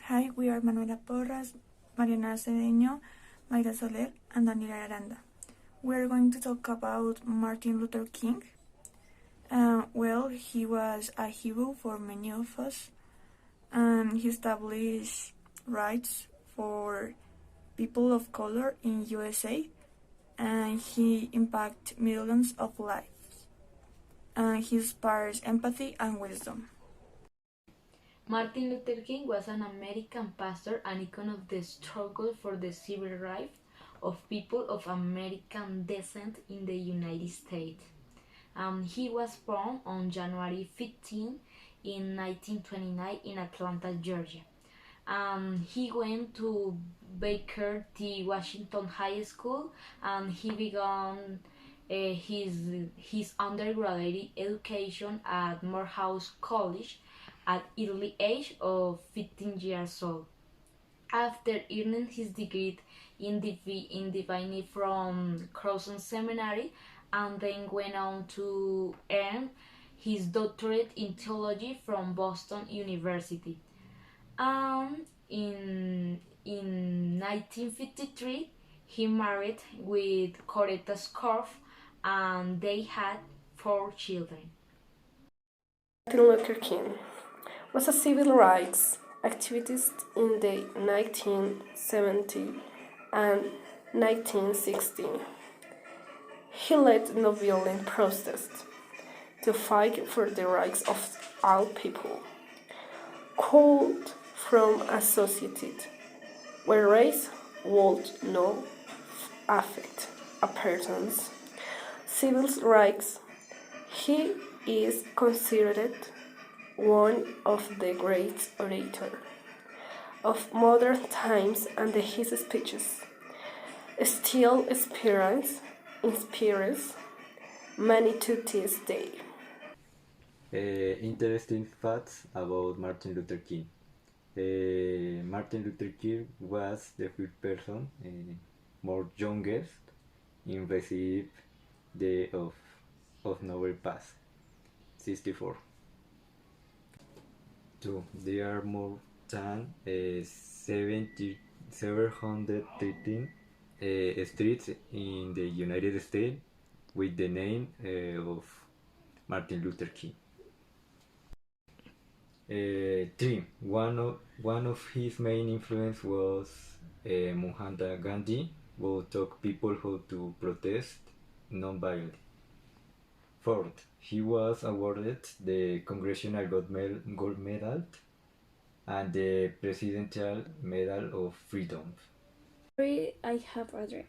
Hi, we are Manuela Porras, Mariana Cedeño, Mayra Soler, and Daniela Aranda. We are going to talk about Martin Luther King. He was a hero for many of us. He established rights for people of color in USA, and he impacted millions of lives. He inspires empathy and wisdom. Martin Luther King was an American pastor and icon of the struggle for the civil rights of people of American descent in the United States. He was born on January 15 in 1929 in Atlanta, Georgia. He went to Booker T. Washington High School and he began his undergraduate education at Morehouse College at early age of 15 years old. After earning his degree in Divine from Crosson Seminary, and then went on to earn his doctorate in theology from Boston University. In 1953, he married with Coretta Scott, and they had 4 children. Martin Luther King was a civil rights activist in the 1970s and 1960s. He led nonviolent protests to fight for the rights of all people, called from a society where race would not affect a person's civil rights. He is considered one of the great orators of modern times, and his speeches still inspires many to this day. Interesting facts about Martin Luther King. Martin Luther King was the first person, more youngest, in receive the of Nobel Peace, 64. 2. There are more than 713 streets in the United States with the name of Martin Luther King. 3. One of his main influence was Mahatma Gandhi, who taught people how to protest non-violently. 4th, he was awarded the Congressional Gold Medal and the Presidential Medal of Freedom. I have a dream.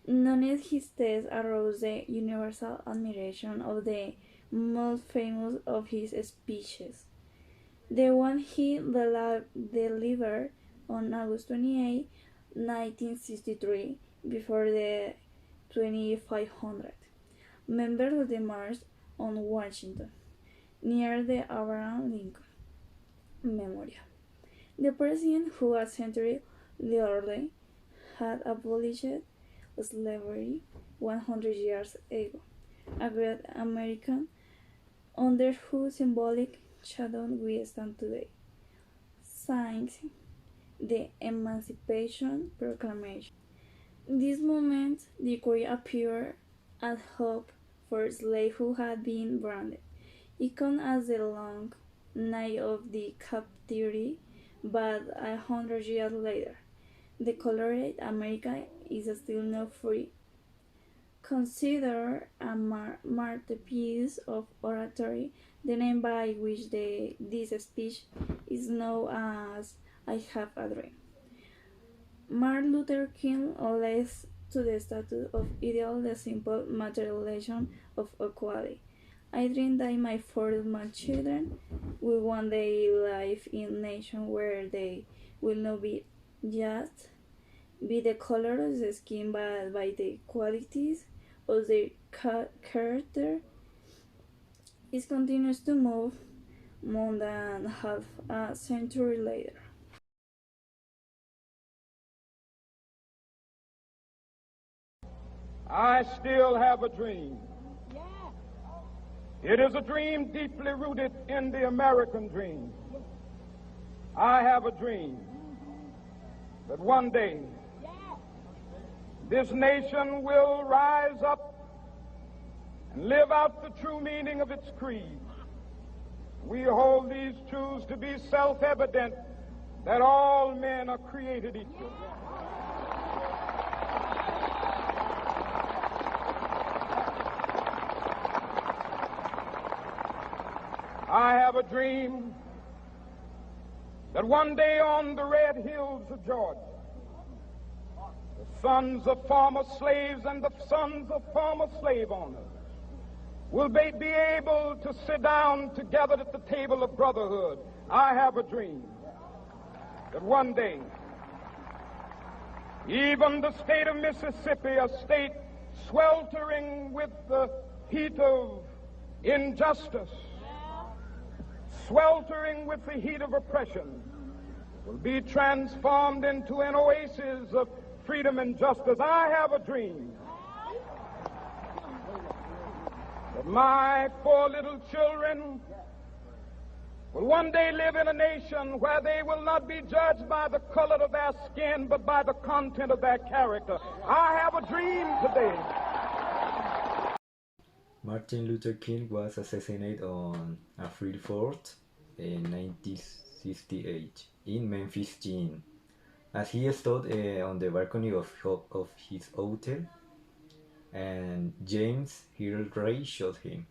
None of his tests aroused the universal admiration of the most famous of his speeches. The one he delivered on August 28, 1963, before the 2,500 members of the March on Washington, near the Abraham Lincoln Memorial. The president, who a century earlier had abolished slavery 100 years ago, a great American under whose symbolic shadow we stand today, signed the Emancipation Proclamation. In this moment, the decree appeared as hope for slaves who had been branded, icon as the long night of the captivity, but 100 years later, the colored America is still not free. Considered a masterpiece of oratory, the name by which this speech is known as I Have a Dream. Martin Luther King led to the status of ideal the simple materialization of equality. I dream that my 4 small children will one day live in a nation where they will not be just be the color of the skin, but by the qualities of their character. It continues to move more than half a century later. I still have a dream. It is a dream deeply rooted in the American dream. I have a dream that one day this nation will rise up and live out the true meaning of its creed. We hold these truths to be self-evident, that all men are created equal. I have a dream that one day on the red hills of Georgia, the sons of former slaves and the sons of former slave owners will be able to sit down together at the table of brotherhood. I have a dream that one day even the state of Mississippi, a state sweltering with the heat of injustice, sweltering with the heat of oppression, will be transformed into an oasis of freedom and justice. I have a dream that my 4 little children will one day live in a nation where they will not be judged by the color of their skin, but by the content of their character. I have a dream today. Martin Luther King was assassinated on April 4th in 1968 in Memphis, Tennessee, as he stood on the balcony of his hotel, and James Earl Ray shot him.